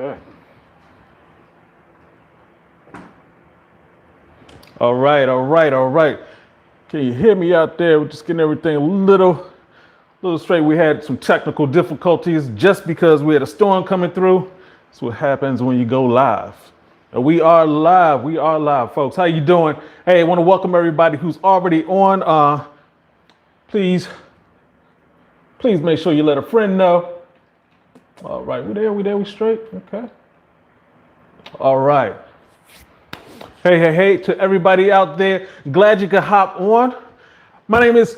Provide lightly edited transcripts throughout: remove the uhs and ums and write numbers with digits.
Okay. All right. Can you hear me out there? We're just getting everything a little straight. We had some technical difficulties just because we had a storm coming through. That's what happens when you go live. And we are live, folks. How you doing? Hey, I want to welcome everybody who's already on. Please make sure you let a friend know. All right, we straight? Okay. All right. Hey, to everybody out there. Glad you could hop on. My name is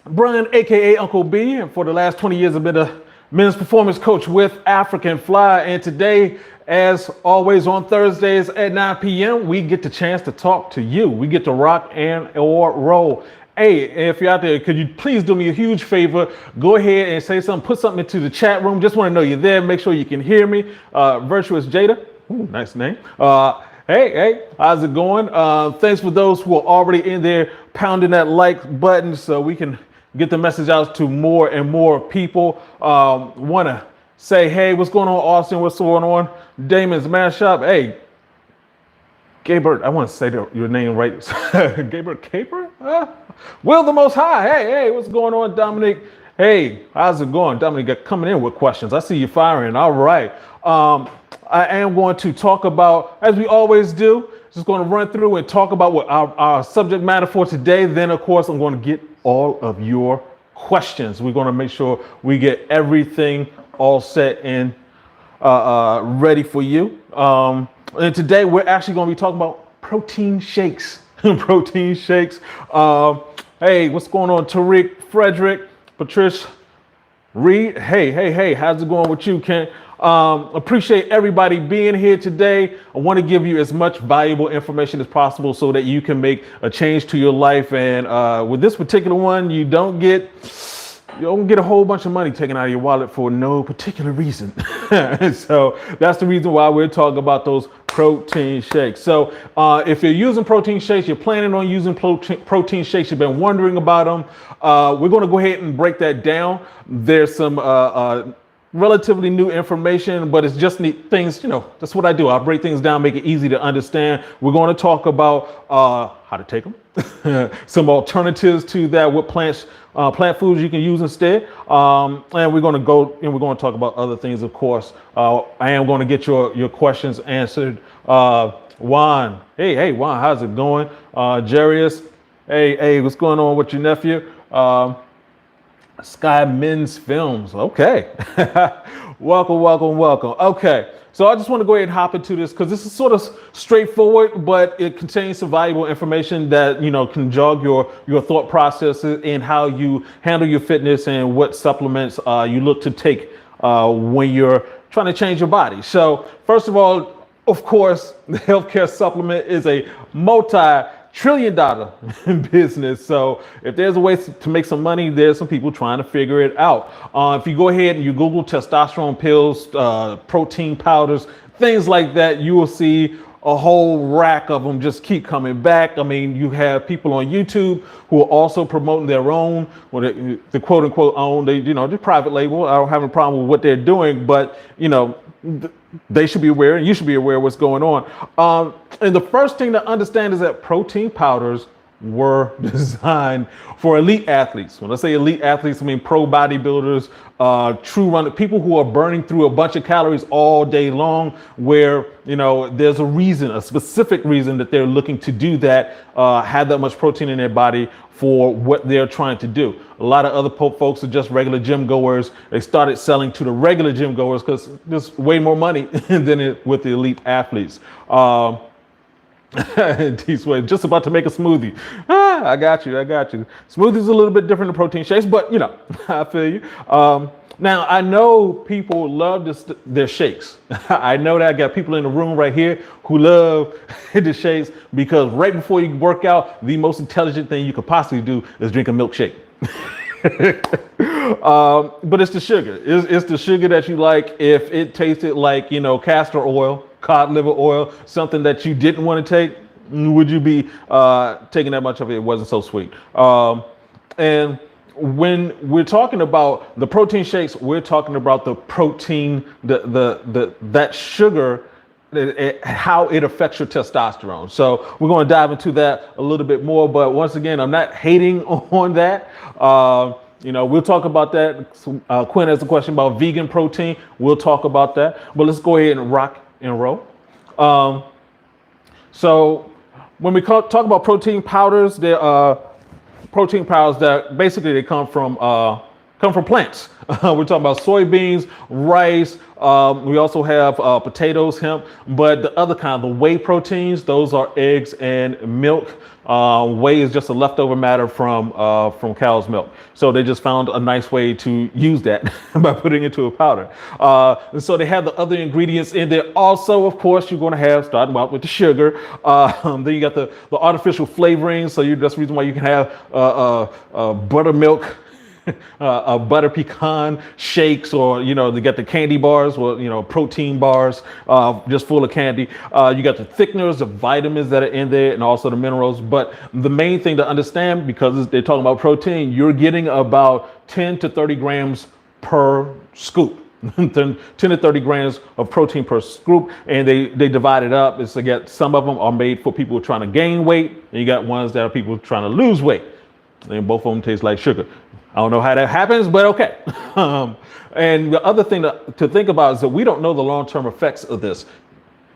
Brian, AKA Uncle B, and for the last 20 years, I've been a men's performance coach with African Fly. And today, as always on Thursdays at 9 p.m., we get the chance to talk to you. We get to rock and or roll. Hey, if you're out there, could you please do me a huge favor? Go ahead and say something, put something into the chat room. Just want to know you're there. Make sure you can hear me. Virtuous Jada. Ooh, nice name. Hey, how's it going? Thanks for those who are already in there pounding that like button so we can get the message out to more and more people. Want to say, hey, what's going on, Austin? What's going on? Damon's Man Shop. Hey, Gaybert, I want to say your name right. Gaybert Caper? Will the Most High. Hey, what's going on, Dominic? Hey, how's it going? Dominic got coming in with questions. I see you firing. All right. I am going to talk about, as we always do, just going to run through and talk about what our subject matter for today. Then, of course, I'm going to get all of your questions. We're going to make sure we get everything all set and ready for you. And today we're actually going to be talking about protein shakes. Protein shakes. Hey, what's going on, Tariq, Frederick, Patricia, Reed? Hey, how's it going with you, Ken? Appreciate everybody being here today. I want to give you as much valuable information as possible so that you can make a change to your life. And with this particular one, you don't get a whole bunch of money taken out of your wallet for no particular reason. So that's the reason why we're talking about those protein shakes. So if you're using protein shakes, you're planning on using protein shakes, you've been wondering about them, we're going to go ahead and break that down. There's some relatively new information, but it's just neat things, that's what I do. I break things down, make it easy to understand. We're going to talk about how to take them, some alternatives to that, what plant foods you can use instead. And we're going to talk about other things, of course. I am going to get your questions answered. Juan, hey, Juan, how's it going? Jarius, hey, what's going on with your nephew? Sky Men's Films. Okay. Welcome. Okay. So I just want to go ahead and hop into this because this is sort of straightforward, but it contains some valuable information that, can jog your thought processes in how you handle your fitness and what supplements you look to take when you're trying to change your body. So first of all, of course, the healthcare supplement is a multi-trillion-dollar business. So if there's a way to make some money, there's some people trying to figure it out. If you go ahead and you Google testosterone pills, protein powders, things like that, you will see a whole rack of them just keep coming back. I mean, you have people on YouTube who are also promoting their own, the quote unquote own, they're private label. I don't have a problem with what they're doing, but they should be aware and you should be aware of what's going on. And the first thing to understand is that protein powders were designed for elite athletes. When I say elite athletes, I mean pro bodybuilders, true runner, people who are burning through a bunch of calories all day long, where, there's a specific reason that they're looking to do that, have that much protein in their body for what they're trying to do. A lot of other folks are just regular gym goers. They started selling to the regular gym goers because there's way more money than with the elite athletes. D-Sway, just about to make a smoothie. I got you. Smoothies a little bit different than protein shakes, but I feel you. Now I know people love their shakes. I know that I got people in the room right here who love the shakes because right before you work out, the most intelligent thing you could possibly do is drink a milkshake. But it's the sugar. It's the sugar that you like. If it tasted like, castor oil, cod liver oil, something that you didn't want to take, would you be taking that much of it? It wasn't so sweet. And when we're talking about the protein shakes, we're talking about the protein, that sugar, how it affects your testosterone. So we're going to dive into that a little bit more. But once again, I'm not hating on that. We'll talk about that. Quinn has a question about vegan protein. We'll talk about that. But let's go ahead and rock and roll. So when we talk about protein powders, there are protein powders that basically they come from plants. We're talking about soybeans, rice. We also have potatoes, hemp, but the other kind, the whey proteins, those are eggs and milk. Whey is just a leftover matter from cow's milk. So they just found a nice way to use that by putting it into a powder. And so they have the other ingredients in there. Also, of course, you're going to have, starting out with the sugar. Then you got the artificial flavorings. So that's the reason why you can have buttermilk, butter pecan shakes, or they got the candy bars, or protein bars, just full of candy. You got the thickeners, the vitamins that are in there, and also the minerals. But the main thing to understand, because they're talking about protein, you're getting about 10 to 30 grams per scoop. 10 to 30 grams of protein per scoop, and they divide it up. It's again, some of them are made for people trying to gain weight, and you got ones that are people trying to lose weight. And both of them taste like sugar. I don't know how that happens, but okay. And the other thing to think about is that we don't know the long-term effects of this.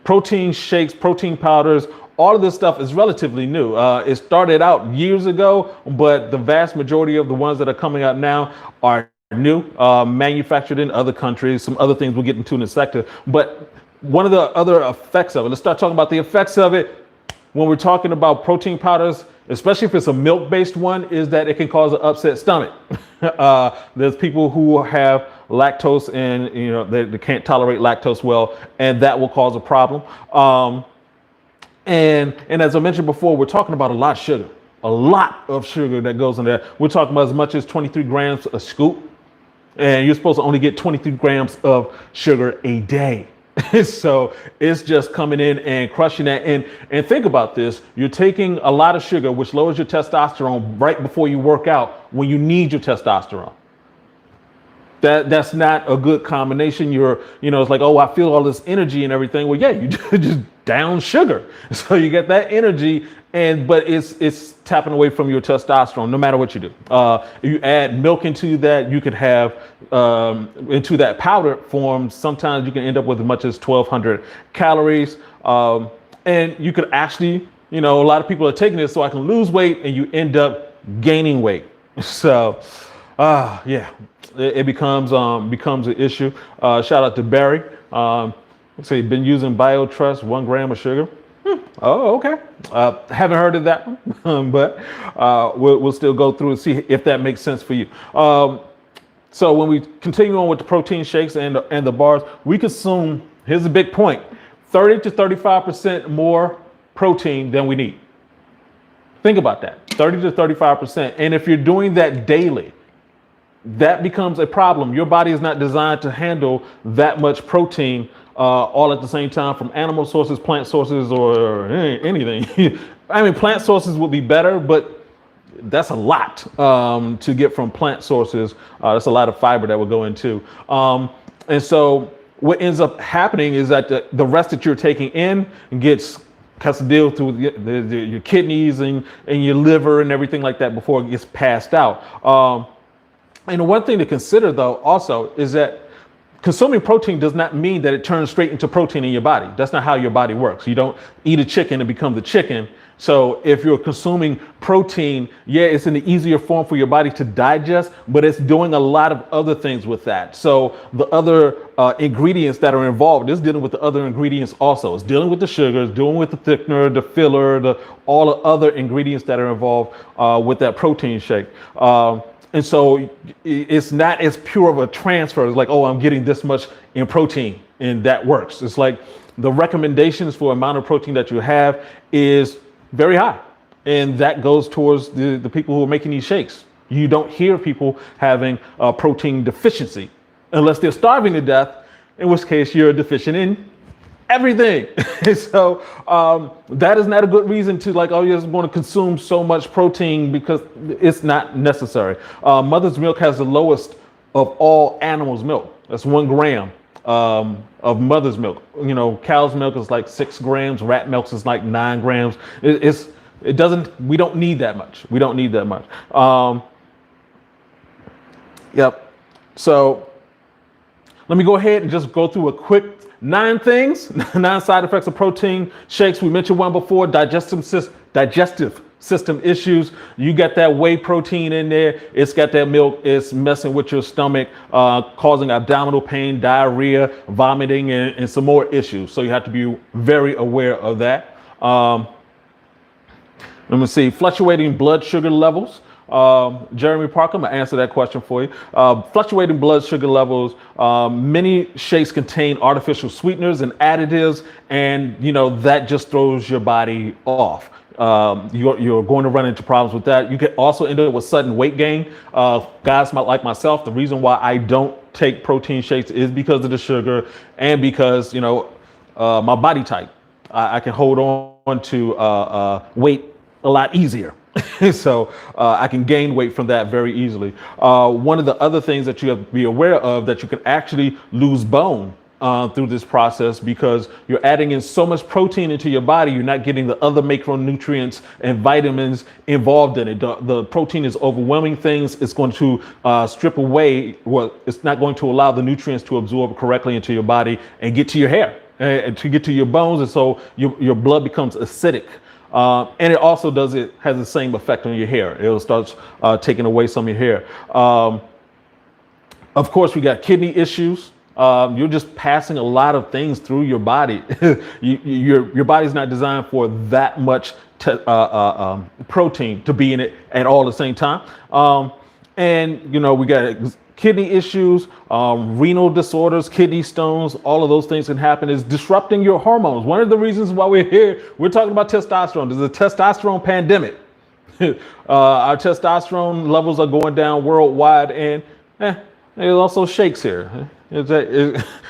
Protein shakes, protein powders, all of this stuff is relatively new. It started out years ago, but the vast majority of the ones that are coming out now are new, manufactured in other countries, some other things we'll get into in a sector. But one of the other effects of it, let's start talking about the effects of it. When we're talking about protein powders, especially if it's a milk-based one, is that it can cause an upset stomach. There's people who have lactose and they can't tolerate lactose well, and that will cause a problem. And as I mentioned before, we're talking about a lot of sugar that goes in there. We're talking about as much as 23 grams a scoop, and you're supposed to only get 23 grams of sugar a day. So it's just coming in and crushing that. And think about this. You're taking a lot of sugar, which lowers your testosterone right before you work out when you need your testosterone. That's not a good combination. It's like, oh, I feel all this energy and everything. Well, yeah, you just down sugar. So you get that energy, but it's tapping away from your testosterone no matter what you do. If you add milk into that, you could have into that powder form. Sometimes you can end up with as much as 1,200 calories. And you could actually, a lot of people are taking this so I can lose weight, and you end up gaining weight. So, yeah. It becomes an issue. Shout out to Barry. Let's see, been using BioTrust, 1 gram of sugar. Oh, okay. Haven't heard of that one, but we'll still go through and see if that makes sense for you. So when we continue on with the protein shakes and the bars, we consume, here's a big point, 30 to 35% more protein than we need. Think about that, 30 to 35%. And if you're doing that daily, that becomes a problem. Your body is not designed to handle that much protein all at the same time from animal sources, plant sources, or anything. I mean, plant sources would be better, but that's a lot to get from plant sources. That's a lot of fiber that would go into. And so what ends up happening is that the rest that you're taking in has to deal through your kidneys and your liver and everything like that before it gets passed out. And the one thing to consider, though, also is that consuming protein does not mean that it turns straight into protein in your body. That's not how your body works. You don't eat a chicken and become the chicken. So if you're consuming protein, yeah, it's in the easier form for your body to digest, but it's doing a lot of other things with that. So the other ingredients that are involved is dealing with the other ingredients also. It's dealing with the sugars, dealing with the thickener, the filler, all the other ingredients that are involved with that protein shake. And so it's not as pure of a transfer. It's like, oh, I'm getting this much in protein, and that works. It's like the recommendations for amount of protein that you have is very high. And that goes towards the people who are making these shakes. You don't hear people having a protein deficiency unless they're starving to death, in which case you're deficient in everything. So that is not a good reason to like, oh, you're just going to consume so much protein because it's not necessary. Mother's milk has the lowest of all animals' milk. That's 1 gram of mother's milk. You know, cow's milk is like 6 grams. Rat milk is like 9 grams. We don't need that much. We don't need that much. Yep. So let me go ahead and just go through a quick 9 things, 9 side effects of protein shakes. We mentioned one before, digestive system issues. You got that whey protein in there. It's got that milk. It's messing with your stomach, causing abdominal pain, diarrhea, vomiting, and some more issues. So you have to be very aware of that. Let me see, fluctuating blood sugar levels. Jeremy Parker, I'm gonna answer that question for you. Fluctuating blood sugar levels. Many shakes contain artificial sweeteners and additives, and you know that just throws your body off. You're going to run into problems with that. You can also end up with sudden weight gain. Guys like myself, the reason why I don't take protein shakes is because of the sugar and because, you know, my body type. I can hold on to weight a lot easier. So I can gain weight from that very easily. One of the other things that you have to be aware of, that you can actually lose bone through this process, because you're adding in so much protein into your body, you're not getting the other macronutrients and vitamins involved in it. The protein is overwhelming things. It's going to strip away, well, it's not going to allow the nutrients to absorb correctly into your body and get to your hair and to get to your bones. And so your blood becomes acidic. And it also has the same effect on your hair. It'll start taking away some of your hair. Of course, we got kidney issues. You're just passing a lot of things through your body. Your body's not designed for that much protein to be in it at all at the same time. And, you know, we got kidney issues, renal disorders, kidney stones, all of those things can happen. Is disrupting your hormones. One of the reasons why we're here, we're talking about testosterone. There's a testosterone pandemic. Our testosterone levels are going down worldwide, and there's also shakes here.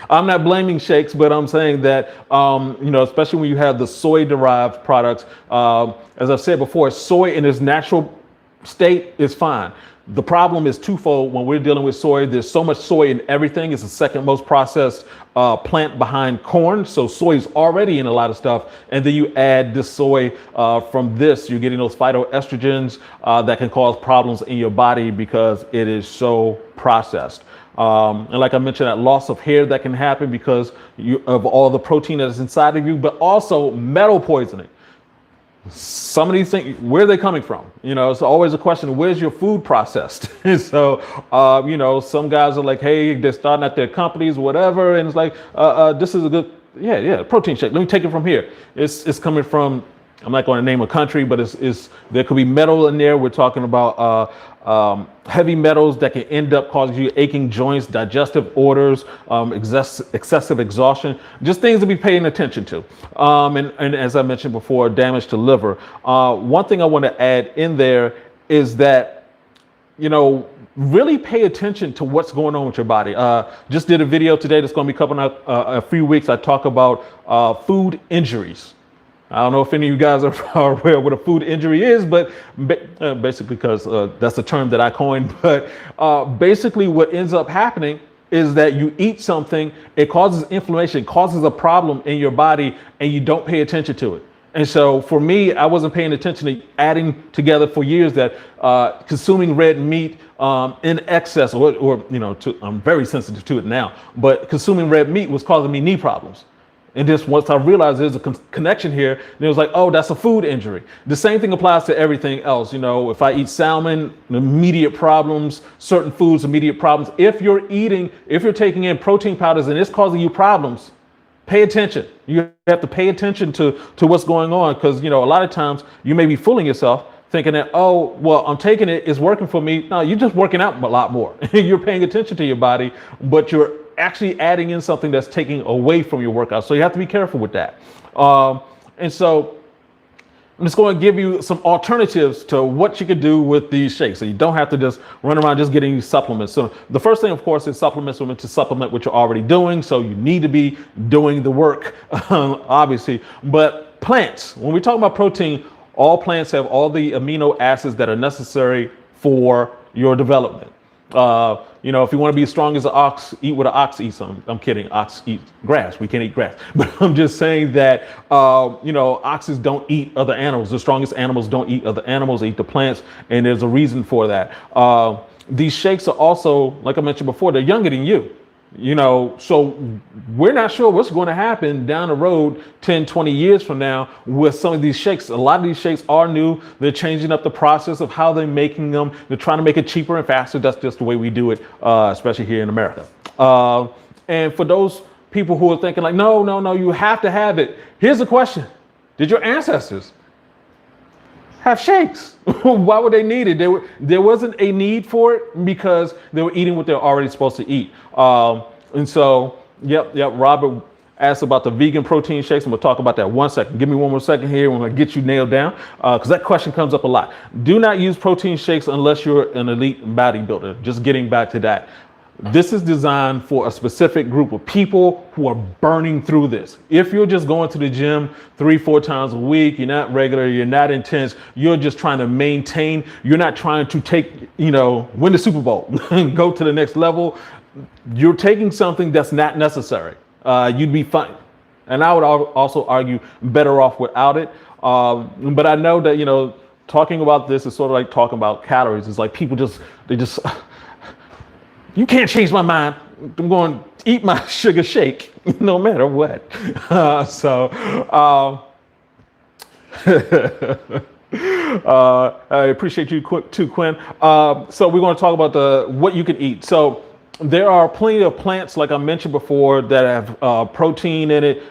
I'm not blaming shakes, but I'm saying that, you know, especially when you have the soy-derived products, as I've said before, soy in its natural state is fine. The problem is twofold when we're dealing with soy. There's so much soy in everything. It's the second most processed plant behind corn. So soy is already in a lot of stuff. And then you add this soy from this, you're getting those phytoestrogens that can cause problems in your body because it is so processed. And like I mentioned, that loss of hair that can happen because of all the protein that is inside of you, but also metal poisoning. Some of these things, where are they coming from? You know, it's always a question, where's your food processed? So, you know, some guys are like, hey, they're starting at their companies, whatever. And it's like, this is a good, protein shake. Let me take it from here. It's coming from, I'm not going to name a country, but there could be metal in there. We're talking about heavy metals that can end up causing you aching joints, digestive orders, excessive exhaustion, just things to be paying attention to. And as I mentioned before, damage to liver. One thing I want to add in there is that, you know, really pay attention to what's going on with your body. Just did a video today that's going to be coming out a few weeks. I talk about food injuries. I don't know if any of you guys are aware of what a food injury is, but basically, because that's a term that I coined. But basically what ends up happening is that you eat something, it causes inflammation, causes a problem in your body, and you don't pay attention to it. And so for me, I wasn't paying attention to adding together for years that consuming red meat in excess, or you know, I'm very sensitive to it now, but consuming red meat was causing me knee problems. And just once I realized there's a connection here, then it was like, oh, that's a food injury. The same thing applies to everything else. You know, if I eat salmon, immediate problems, certain foods, immediate problems. If you're taking in protein powders and it's causing you problems, pay attention. You have to pay attention to what's going on, because, you know, a lot of times you may be fooling yourself thinking that, oh, well, I'm taking it, it's working for me. No, you're just working out a lot more. You're paying attention to your body, but you're actually adding in something that's taking away from your workout. So you have to be careful with that. And so I'm just going to give you some alternatives to what you could do with these shakes. So you don't have to just run around just getting these supplements. So the first thing, of course, is supplements are meant to supplement what you're already doing. So you need to be doing the work, obviously. But plants, when we talk about protein, all plants have all the amino acids that are necessary for your development. If you want to be as strong as an ox, eat what an ox eats. I'm kidding. Ox eat grass. We can't eat grass. But I'm just saying that, oxes don't eat other animals. The strongest animals don't eat other animals. They eat the plants. And there's a reason for that. These shakes are also, like I mentioned before, they're younger than you. So we're not sure what's going to happen down the road 10, 20 years from now with some of these shakes. A lot of these shakes are new. They're changing up the process of how they're making them. They're trying to make it cheaper and faster. That's just the way we do it, especially here in America. And for those people who are thinking like, no, you have to have it. Here's the question. Did your ancestors have shakes? Why would they need it? There wasn't a need for it because they were eating what they're already supposed to eat. And so, yep. Robert asked about the vegan protein shakes, and we'll talk about that 1 second. Give me 1 more second here. We're going to get you nailed down because that question comes up a lot. Do not use protein shakes unless you're an elite bodybuilder. Just getting back to that. This is designed for a specific group of people who are burning through this. If you're just going to the gym 3-4 times a week, you're not regular, you're not intense, you're just trying to maintain, you're not trying to win the Super Bowl, go to the next level. You're taking something that's not necessary. You'd be fine. And I would also argue better off without it. But I know that, talking about this is sort of like talking about calories. It's like people you can't change my mind. I'm going to eat my sugar shake no matter what. I appreciate you too, Quinn. So we're going to talk about what you can eat. So there are plenty of plants, like I mentioned before, that have protein in it.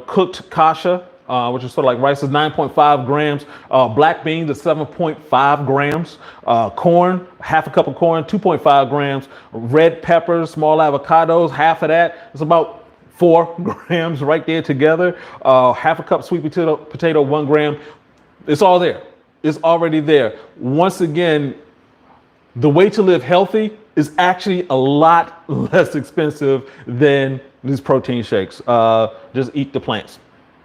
Cooked kasha, which is sort of like rice, is 9.5 grams. Black beans is 7.5 grams. Corn, half a cup of corn, 2.5 grams. Red peppers, small avocados, half of that. It's about 4 grams right there together. Half a cup sweet potato, 1 gram. It's all there. It's already there. Once again, the way to live healthy is actually a lot less expensive than these protein shakes. Just eat the plants.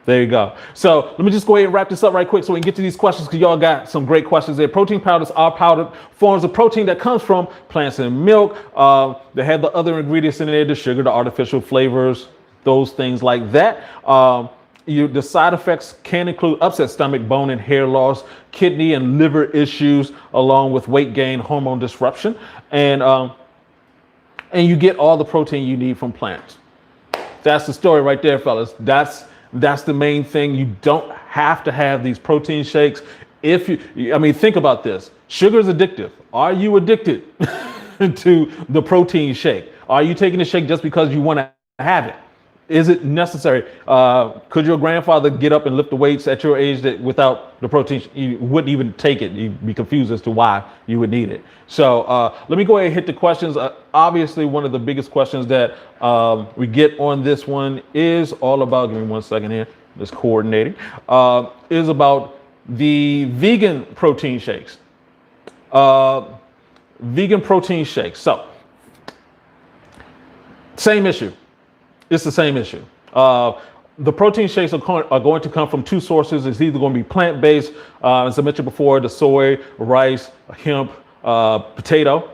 There you go. So let me just go ahead and wrap this up right quick so we can get to these questions because y'all got some great questions there. Protein powders are powdered forms of protein that comes from plants and milk. They have the other ingredients in there, the sugar, the artificial flavors, those things like that. The side effects can include upset stomach, bone and hair loss, kidney and liver issues, along with weight gain, hormone disruption, and you get all the protein you need from plants. That's the story right there, fellas. That's the main thing. You don't have to have these protein shakes. Think about this. Sugar is addictive. Are you addicted to the protein shake? Are you taking the shake just because you want to have it? Is it necessary? Could your grandfather get up and lift the weights at your age that without the protein, you wouldn't even take it? You'd be confused as to why you would need it. So let me go ahead and hit the questions. Obviously, one of the biggest questions that we get on this one is all about, give me 1 second here, just coordinating, is about the vegan protein shakes. Vegan protein shakes. So, same issue. It's the same issue. The protein shakes are going to come from 2 sources. It's either going to be plant-based, as I mentioned before, the soy, rice, hemp, potato,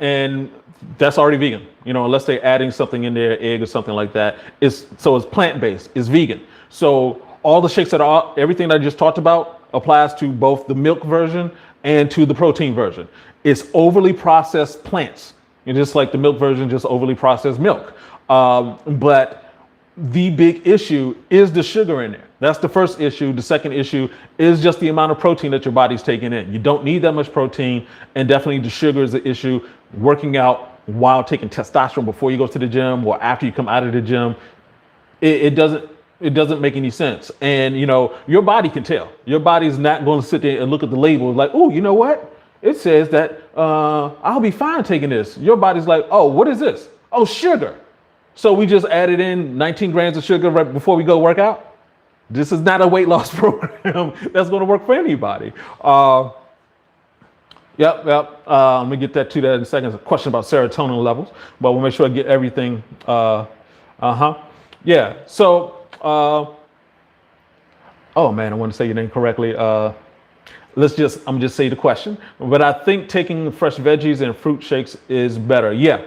and that's already vegan. Unless they're adding something in there, egg or something like that. It's plant-based. It's vegan. So all the shakes everything that I just talked about applies to both the milk version and to the protein version. It's overly processed plants. Just like the milk version, just overly processed milk. But the big issue is the sugar in there. That's the first issue. The second issue is just the amount of protein that your body's taking in. You don't need that much protein, and definitely the sugar is the issue. Working out while taking testosterone before you go to the gym or after you come out of the gym, it doesn't make any sense. And your body can tell. Your body's not going to sit there and look at the label like, oh, you know what? It says that I'll be fine taking this. Your body's like, oh, what is this? Oh, sugar. So we just added in 19 grams of sugar right before we go work out? This is not a weight loss program that's going to work for anybody. Yep. Let me get that to that in a second. It's a question about serotonin levels, but we'll make sure I get everything. Yeah. So, oh man, I want to say your name correctly. I'm just say the question, but I think taking fresh veggies and fruit shakes is better. Yeah.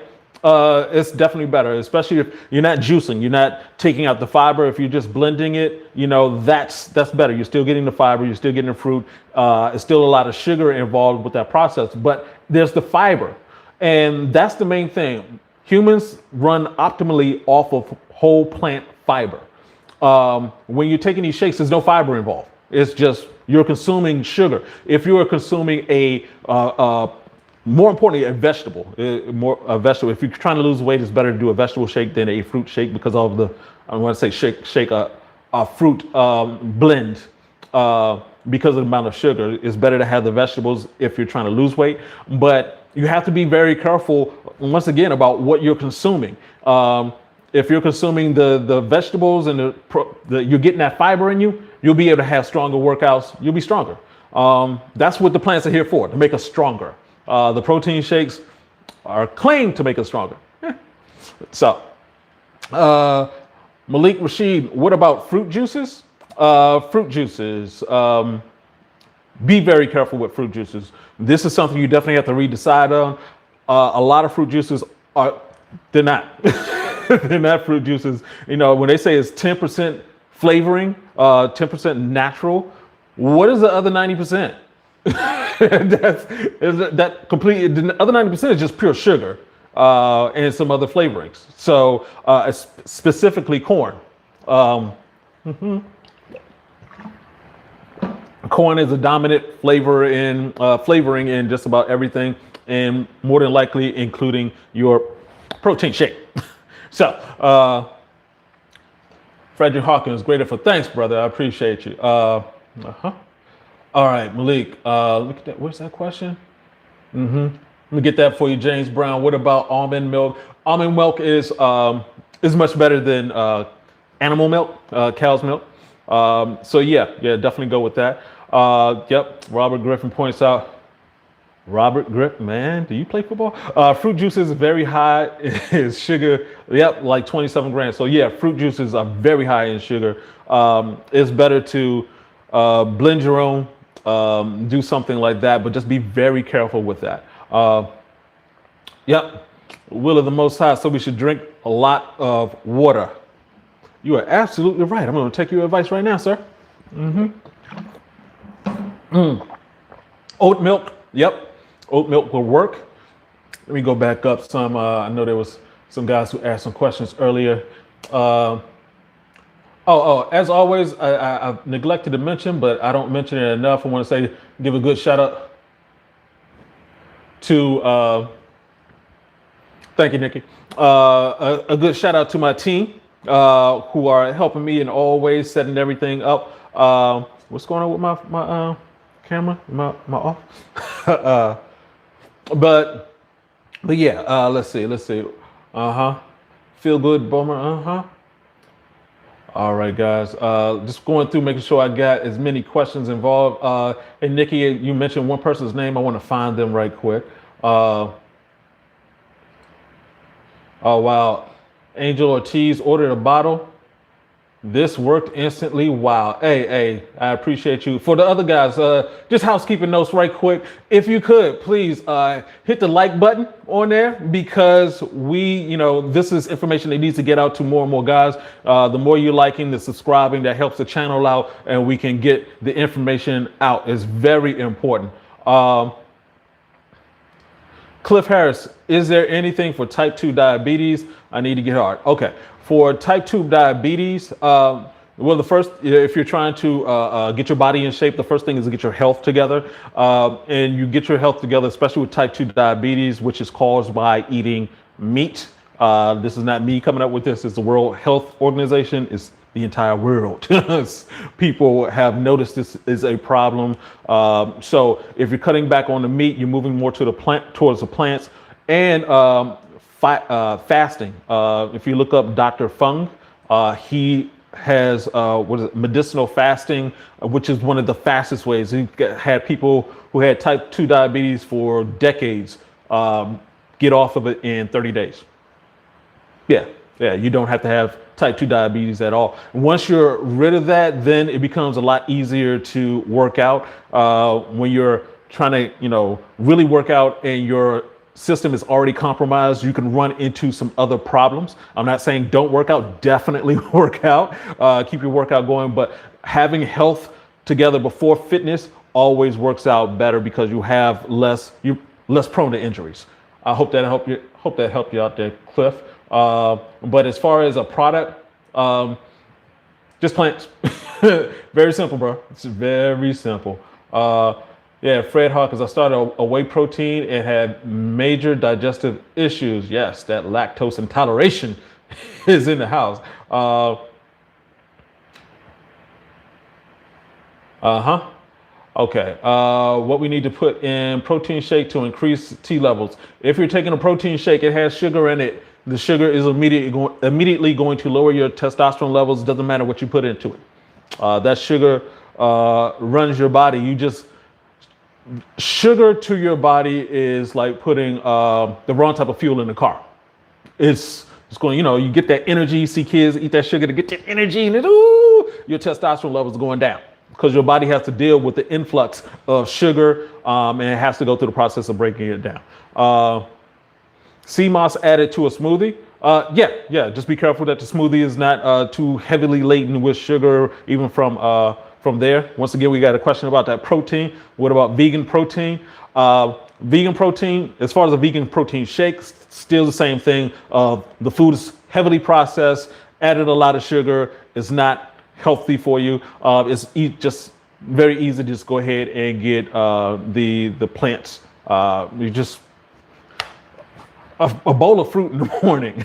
It's definitely better, especially if you're not juicing, you're not taking out the fiber. If you're just blending it, that's better. You're still getting the fiber, you're still getting the fruit. It's still a lot of sugar involved with that process, but there's the fiber. And that's the main thing. Humans run optimally off of whole plant fiber. When you're taking these shakes, there's no fiber involved. It's just you're consuming sugar. If you are consuming more importantly, a vegetable. If you're trying to lose weight, it's better to do a vegetable shake than a fruit shake because of I want to say shake a fruit blend because of the amount of sugar. It's better to have the vegetables if you're trying to lose weight, but you have to be very careful once again about what you're consuming. If you're consuming the vegetables and you're getting that fiber in you, you'll be able to have stronger workouts. You'll be stronger. That's what the plants are here for, to make us stronger. The protein shakes are claimed to make us stronger. So, Malik Rashid, what about fruit juices? Fruit juices. Be very careful with fruit juices. This is something you definitely have to read the side on. A lot of fruit juices they're not. They're not fruit juices. When they say it's 10% flavoring, 10% natural, what is the other 90%? that completely. The other 90% is just pure sugar and some other flavorings. So specifically corn. Corn is a dominant flavoring in just about everything, and more than likely including your protein shake. So Frederick Hawkins, grateful. Thanks, brother. I appreciate you. All right, Malik, look at that. What's that question? Let me get that for you, James Brown. What about almond milk? Almond milk is much better than animal milk, cow's milk. So yeah, definitely go with that. Yep, Robert Griffin points out. Robert Griffin, man, do you play football? Fruit juices is very high in sugar. Yep, like 27 grams. So yeah, fruit juices are very high in sugar. It's better to blend your own. Do something like that, but just be very careful with that. Yep, will of the Most High, so we should drink a lot of water. You are absolutely right. I'm going to take your advice right now, sir. Oat milk. Yep, oat milk will work. Let me go back up some. I know there was some guys who asked some questions earlier. As always, I've neglected to mention, but I don't mention it enough. I want to give a good shout out to, thank you, Nikki. A good shout out to my team who are helping me and always setting everything up. What's going on with my camera, my off? But yeah, let's see. Feel good, Boomer. All right, guys. Just going through, making sure I got as many questions involved. And Nikki, you mentioned one person's name. I want to find them right quick. Oh, wow. Angel Ortiz ordered a bottle. This worked instantly. Wow. Hey, I appreciate you. For the other guys, just housekeeping notes right quick. If you could, please hit the like button on there because this is information that needs to get out to more and more guys. The more you're liking, the subscribing, that helps the channel out and we can get the information out. It's very important. Cliff Harris, is there anything for type 2 diabetes? I need to get hard. Okay. For type 2 diabetes, well, the first, if you're trying to get your body in shape, the first thing is to get your health together. And you get your health together, especially with type 2 diabetes, which is caused by eating meat. This is not me coming up with this. It's the World Health Organization. It's the entire world. People have noticed this is a problem. So if you're cutting back on the meat, you're moving more to the towards the plants. And fasting. If you look up Dr. Fung, he has what is it, medicinal fasting, which is one of the fastest ways. You had people who had type 2 diabetes for decades get off of it in 30 days. Yeah, yeah, you don't have to have type 2 diabetes at all. Once you're rid of that, then it becomes a lot easier to work out. When you're trying to, really work out and your system is already compromised, you can run into some other problems. I'm not saying don't work out, definitely work out, keep your workout going, but having health together before fitness always works out better because you're less prone to injuries. I hope that helped you out there, Cliff. But as far as a product, just plants. Very simple, bro. It's very simple. Yeah, Fred Hawkins, I started a whey protein and had major digestive issues. Yes, that lactose intoleration is in the house. Okay. What we need to put in protein shake to increase T levels. If you're taking a protein shake, it has sugar in it. The sugar is immediately going to lower your testosterone levels. Doesn't matter what you put into it. That sugar runs your body. Sugar to your body is like putting the wrong type of fuel in the car. It's going, you get that energy. You see kids eat that sugar to get that energy, and your testosterone levels are going down because your body has to deal with the influx of sugar, and it has to go through the process of breaking it down. Sea moss added to a smoothie. Yeah. Just be careful that the smoothie is not too heavily laden with sugar, even from there. Once again, we got a question about that protein. What about vegan protein? Vegan protein, as far as a vegan protein shake, still the same thing. The food is heavily processed, added a lot of sugar. It's not healthy for you. It's just very easy to just go ahead and get the plants. You just a bowl of fruit in the morning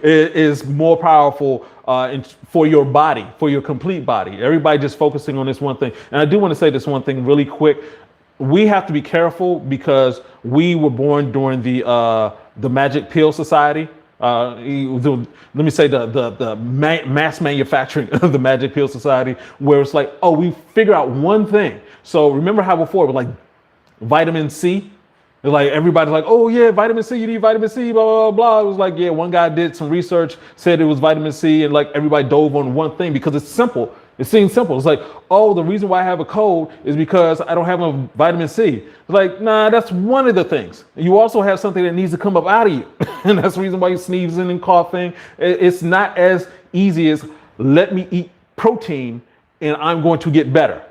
is more powerful for your body, for your complete body. Everybody just focusing on this one thing. And I do want to say this one thing really quick. We have to be careful because we were born during the magic pill society. Let me say the mass manufacturing of the magic pill society, where it's like, oh, we figure out one thing. So remember how before it was like vitamin C? Like everybody's like, oh yeah, vitamin C, you need vitamin C, blah, blah, blah. It was like, yeah, one guy did some research, said it was vitamin C, and like everybody dove on one thing because it's simple. It seems simple. It's like, oh, the reason why I have a cold is because I don't have enough vitamin C. It's like, nah, that's one of the things. You also have something that needs to come up out of you. And that's the reason why you're sneezing and coughing. It's not as easy as let me eat protein and I'm going to get better.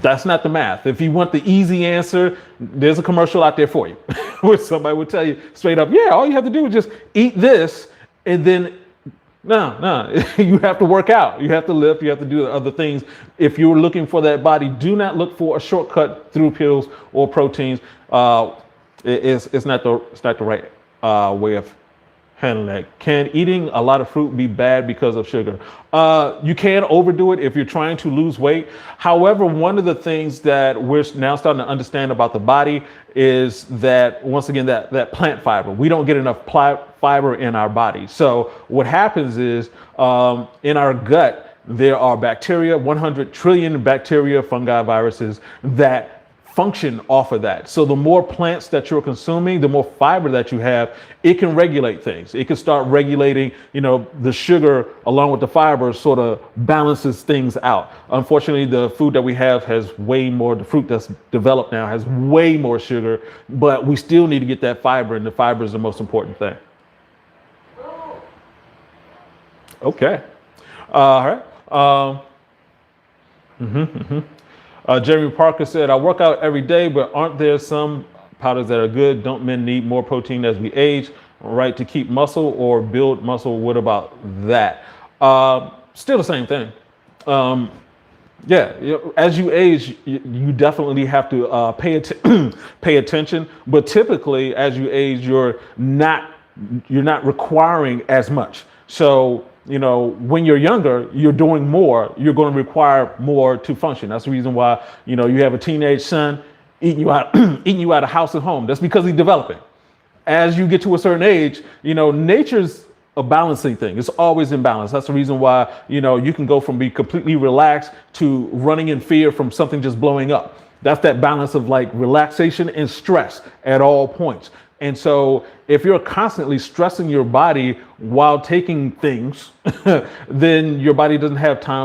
That's not the math. If you want the easy answer, there's a commercial out there for you where somebody would tell you straight up, yeah, all you have to do is just eat this. And then, no, you have to work out. You have to lift. You have to do other things. If you're looking for that body, do not look for a shortcut through pills or proteins. It's not the right way of handling that. Can eating a lot of fruit be bad because of sugar? You can overdo it if you're trying to lose weight. However, one of the things that we're now starting to understand about the body is that, once again, that plant fiber. We don't get enough fiber in our body. So what happens is in our gut, there are bacteria, 100 trillion bacteria, fungi, viruses that function off of that. So the more plants that you're consuming, the more fiber that you have, it can regulate things. It can start regulating, the sugar along with the fiber sort of balances things out. Unfortunately, the food that we have has way more, the fruit that's developed now has way more sugar, but we still need to get that fiber, and the fiber is the most important thing. Okay. All right. Jeremy Parker said, I work out every day, but aren't there some powders that are good? Don't men need more protein as we age, right, to keep muscle or build muscle? What about that? Still the same thing. Yeah, as you age, you definitely have to pay attention. But typically, as you age, you're not requiring as much. So, when you're younger, you're doing more, you're going to require more to function. That's the reason why, you have a teenage son eating you out of house and home. That's because he's developing. As you get to a certain age, nature's a balancing thing. It's always in balance. That's the reason why, you can go from being completely relaxed to running in fear from something just blowing up. That's that balance of like relaxation and stress at all points. And so if you're constantly stressing your body while taking things, then your body doesn't have time